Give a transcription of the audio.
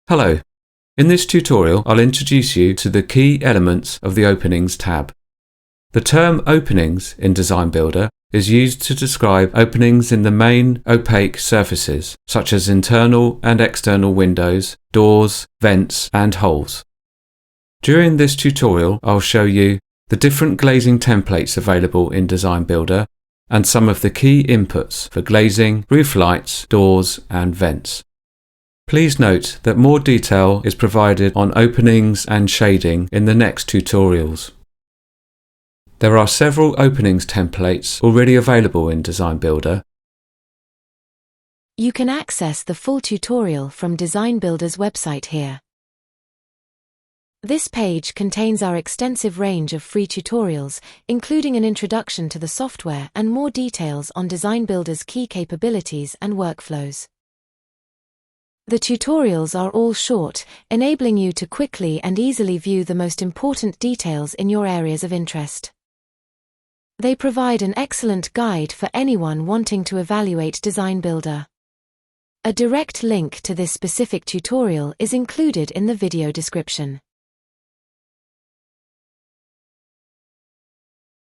Hello. In this tutorial, I'll introduce you to the key elements of the Openings tab. The term Openings in Designbuilder is used to describe openings in the main opaque surfaces, such as internal and external windows, doors, vents, and holes. During this tutorial, I'll show you the different glazing templates available in Designbuilder and some of the key inputs for glazing, roof lights, doors, and vents. Please note that more detail is provided on openings and shading in the next tutorials. There are several openings templates already available in Designbuilder. You can access the full tutorial from Designbuilder's website here. This page contains our extensive range of free tutorials, including an introduction to the software and more details on Designbuilder's key capabilities and workflows. The tutorials are all short, enabling you to quickly and easily view the most important details in your areas of interest. They provide an excellent guide for anyone wanting to evaluate Designbuilder. A direct link to this specific tutorial is included in the video description.